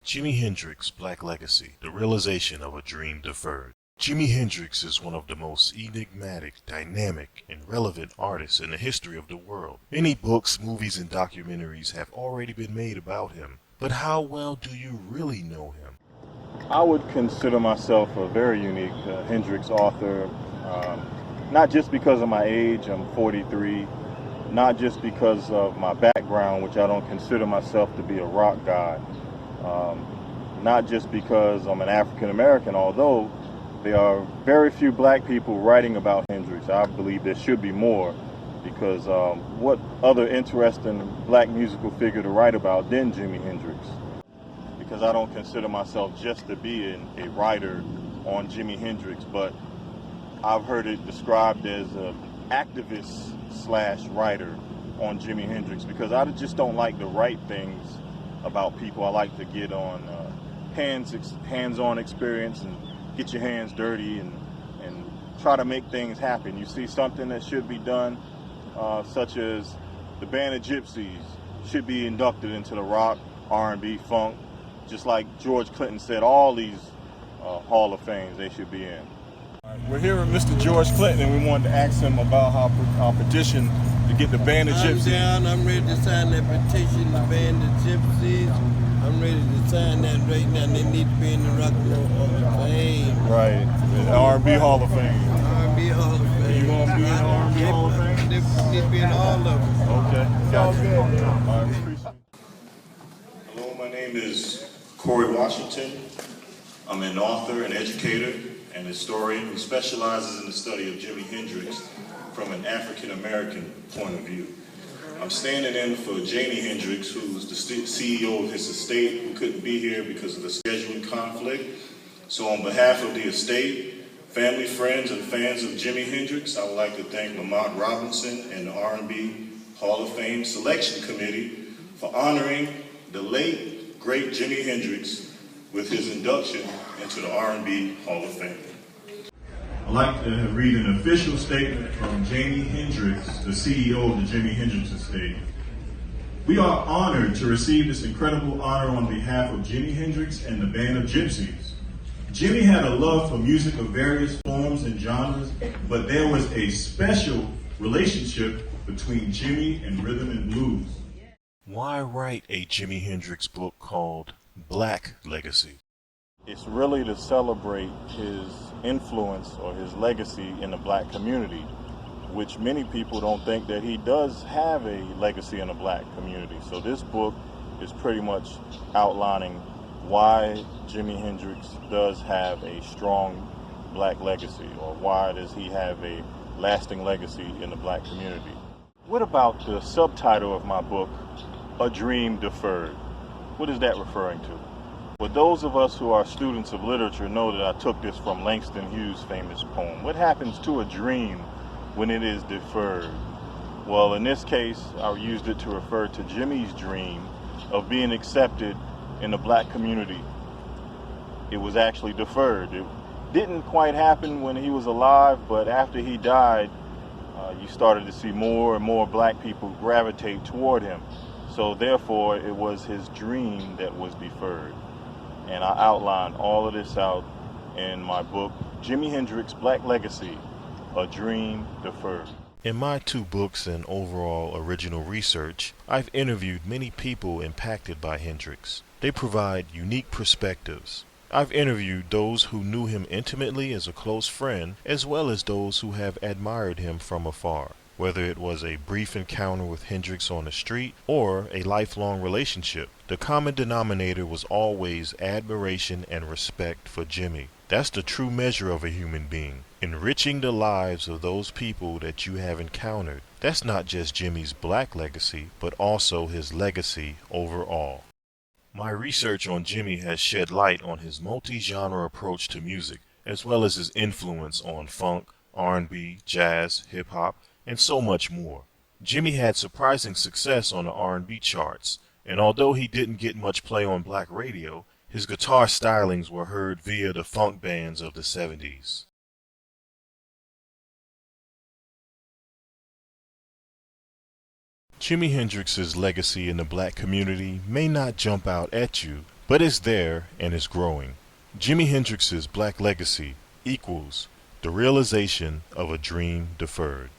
Jimi Hendrix Black Legacy, the realization of a dream deferred. Jimi Hendrix is one of the most enigmatic, dynamic, and relevant artists in the history of the world. Many books, movies, and documentaries have already been made about him. But how well do you really know him? I would consider myself a very unique Hendrix author, not just because of my age, I'm 43, not just because of my background, which I don't consider myself to be a rock god, not just because I'm an African American, although there are very few black people writing about Hendrix. I believe there should be more, because what other interesting black musical figure to write about than Jimi Hendrix? Because I don't consider myself just to be a writer on Jimi Hendrix, but I've heard it described as an activist slash writer on Jimi Hendrix, because I just don't like to write things about people. I like to get on hands-on experience and get your hands dirty and try to make things happen. You see something that should be done, such as the band of Gypsies should be inducted into the rock, R&B, funk, just like George Clinton said, all these Hall of Fames they should be in. We're here with Mr. George Clinton, and we wanted to ask him about our petition to get the band of Gypsies. I'm down. I'm ready to sign that petition, the band of Gypsies. I'm ready to sign that right now. They need to be in the Rock and Roll Hall of Fame. Right, the R&B Hall of Fame. R&B Hall of Fame. You want to be in the R&B Hall of Fame? They need to be in all of them. Okay, gotcha. All right, appreciate it. Hello, my name is Corey Washington. I'm an author, an educator, and historian who specializes in the study of Jimi Hendrix from an African-American point of view. I'm standing in for Jimi Hendrix, who's the CEO of his estate, who couldn't be here because of the scheduling conflict. So on behalf of the estate, family, friends, and fans of Jimi Hendrix, I would like to thank Lamont Robinson and the R&B Hall of Fame Selection Committee for honoring the late, great Jimi Hendrix with his induction into the R&B Hall of Fame. I'd like to read an official statement from Jimi Hendrix, the CEO of the Jimi Hendrix Estate. We are honored to receive this incredible honor on behalf of Jimi Hendrix and the band of Gypsies. Jimi had a love for music of various forms and genres, but there was a special relationship between Jimi and rhythm and blues. Why write a Jimi Hendrix book called Black Legacy? It's really to celebrate his influence or his legacy in the black community, which many people don't think that he does have a legacy in the black community. So this book is pretty much outlining why Jimi Hendrix does have a strong black legacy, or why does he have a lasting legacy in the black community. What about the subtitle of my book, A Dream Deferred? What is that referring to? Well, those of us who are students of literature know that I took this from Langston Hughes' famous poem. What happens to a dream when it is deferred? Well, in this case, I used it to refer to Jimi's dream of being accepted in the black community. It was actually deferred. It didn't quite happen when he was alive, but after he died, you started to see more and more black people gravitate toward him. So therefore, it was his dream that was deferred. And I outlined all of this out in my book, Jimi Hendrix Black Legacy, A Dream Deferred. In my two books and overall original research, I've interviewed many people impacted by Hendrix. They provide unique perspectives. I've interviewed those who knew him intimately as a close friend, as well as those who have admired him from afar. Whether it was a brief encounter with Hendrix on the street or a lifelong relationship, the common denominator was always admiration and respect for Jimi. That's the true measure of a human being, enriching the lives of those people that you have encountered. That's not just Jimi's black legacy, but also his legacy overall. My research on Jimi has shed light on his multi-genre approach to music, as well as his influence on funk, R&B, jazz, hip-hop, and so much more. Jimi had surprising success on the R&B charts, and although he didn't get much play on black radio, his guitar stylings were heard via the funk bands of the 70s. Jimi Hendrix's legacy in the black community may not jump out at you, but it's there and it's growing. Jimi Hendrix's Black Legacy equals the realization of a dream deferred.